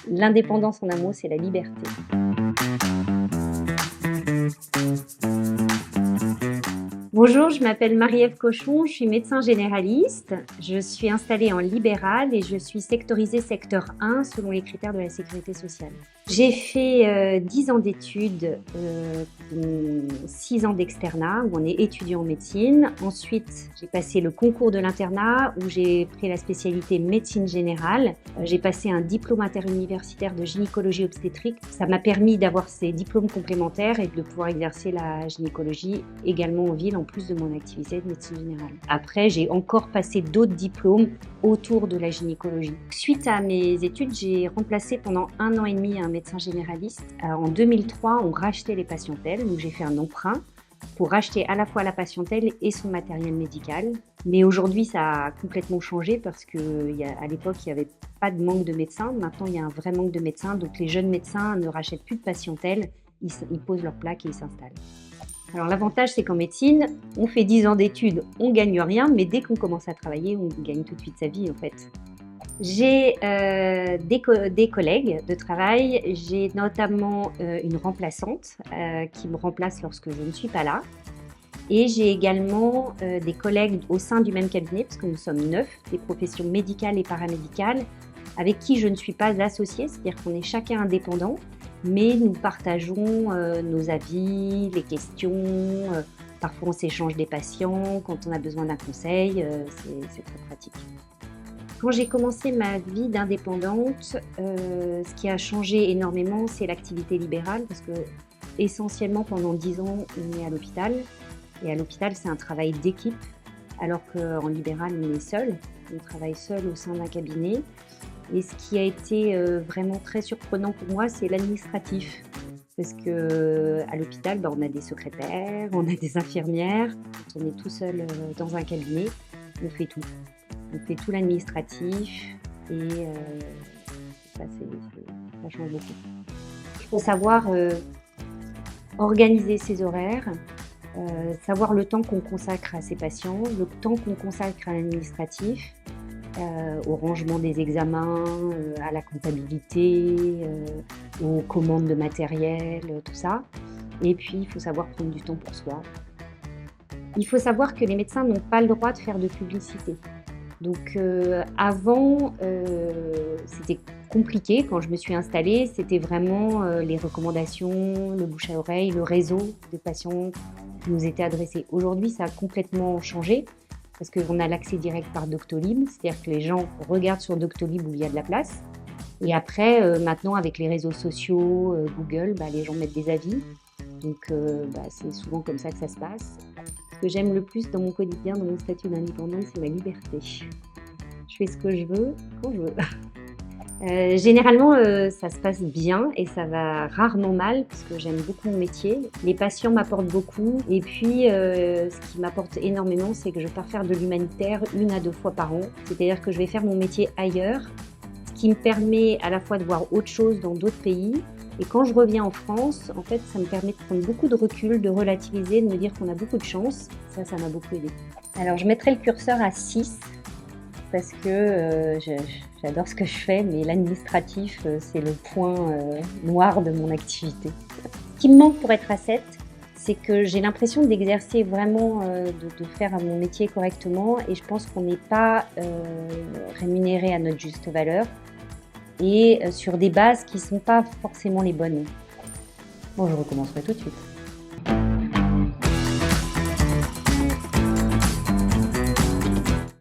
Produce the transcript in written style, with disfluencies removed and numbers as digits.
L'indépendance en un mot, c'est la liberté. Bonjour, je m'appelle Marie-Ève Cochon, je suis médecin généraliste. Je suis installée en libéral et je suis sectorisée secteur 1 selon les critères de la sécurité sociale. J'ai fait 10 ans d'études, 6 ans d'externat où on est étudiant en médecine. Ensuite, j'ai passé le concours de l'internat où j'ai pris la spécialité médecine générale. J'ai passé un diplôme interuniversitaire de gynécologie obstétrique. Ça m'a permis d'avoir ces diplômes complémentaires et de pouvoir exercer la gynécologie également en ville en plus de mon activité de médecine générale. Après, j'ai encore passé d'autres diplômes autour de la gynécologie. Suite à mes études, j'ai remplacé pendant 1 an et demi un médecin généraliste. En 2003, on rachetait les patientèles, donc j'ai fait un emprunt pour racheter à la fois la patientèle et son matériel médical. Mais aujourd'hui, ça a complètement changé parce qu'à l'époque, il n'y avait pas de manque de médecins. Maintenant, il y a un vrai manque de médecins. Donc les jeunes médecins ne rachètent plus de patientèle, ils posent leur plaque et ils s'installent. Alors l'avantage, c'est qu'en médecine, on fait 10 ans d'études, on ne gagne rien, mais dès qu'on commence à travailler, on gagne tout de suite sa vie en fait. J'ai des collègues de travail, j'ai notamment une remplaçante qui me remplace lorsque je ne suis pas là. Et j'ai également des collègues au sein du même cabinet, parce que nous sommes 9, des professions médicales et paramédicales, avec qui je ne suis pas associée, c'est-à-dire qu'on est chacun indépendant, mais nous partageons nos avis, les questions, parfois on s'échange des patients, quand on a besoin d'un conseil, c'est très pratique. Quand j'ai commencé ma vie d'indépendante, ce qui a changé énormément, c'est l'activité libérale, parce que essentiellement pendant 10 ans, on est à l'hôpital, et à l'hôpital c'est un travail d'équipe, alors qu'en libéral on est seul, on travaille seul au sein d'un cabinet. Et ce qui a été vraiment très surprenant pour moi, c'est l'administratif. Parce qu'à l'hôpital, on a des secrétaires, on a des infirmières. Quand on est tout seul dans un cabinet, on fait tout. On fait tout l'administratif et ça change beaucoup. Il faut savoir organiser ses horaires, savoir le temps qu'on consacre à ses patients, le temps qu'on consacre à l'administratif, au rangement des examens, à la comptabilité, aux commandes de matériel, tout ça. Et puis, il faut savoir prendre du temps pour soi. Il faut savoir que les médecins n'ont pas le droit de faire de publicité. Donc avant, c'était compliqué. Quand je me suis installée, c'était vraiment les recommandations, le bouche à oreille, le réseau de patients qui nous étaient adressés. Aujourd'hui, ça a complètement changé. Parce qu'on a l'accès direct par Doctolib, c'est-à-dire que les gens regardent sur Doctolib où il y a de la place. Et après, maintenant, avec les réseaux sociaux, Google, les gens mettent des avis. Donc, c'est souvent comme ça que ça se passe. Ce que j'aime le plus dans mon quotidien, dans mon statut d'indépendante, c'est ma liberté. Je fais ce que je veux, quand je veux. Généralement, ça se passe bien et ça va rarement mal parce que j'aime beaucoup mon métier. Les patients m'apportent beaucoup et puis ce qui m'apporte énormément, c'est que je pars faire de l'humanitaire 1 à 2 fois par an. C'est-à-dire que je vais faire mon métier ailleurs, ce qui me permet à la fois de voir autre chose dans d'autres pays. Et quand je reviens en France, en fait, ça me permet de prendre beaucoup de recul, de relativiser, de me dire qu'on a beaucoup de chance. Ça m'a beaucoup aidé. Alors, je mettrai le curseur à 6. Parce que j'adore ce que je fais, mais l'administratif, c'est le point noir de mon activité. Ce qui me manque pour être à 7, c'est que j'ai l'impression d'exercer vraiment, de faire mon métier correctement et je pense qu'on n'est pas rémunéré à notre juste valeur et sur des bases qui ne sont pas forcément les bonnes. Bon, je recommencerai tout de suite.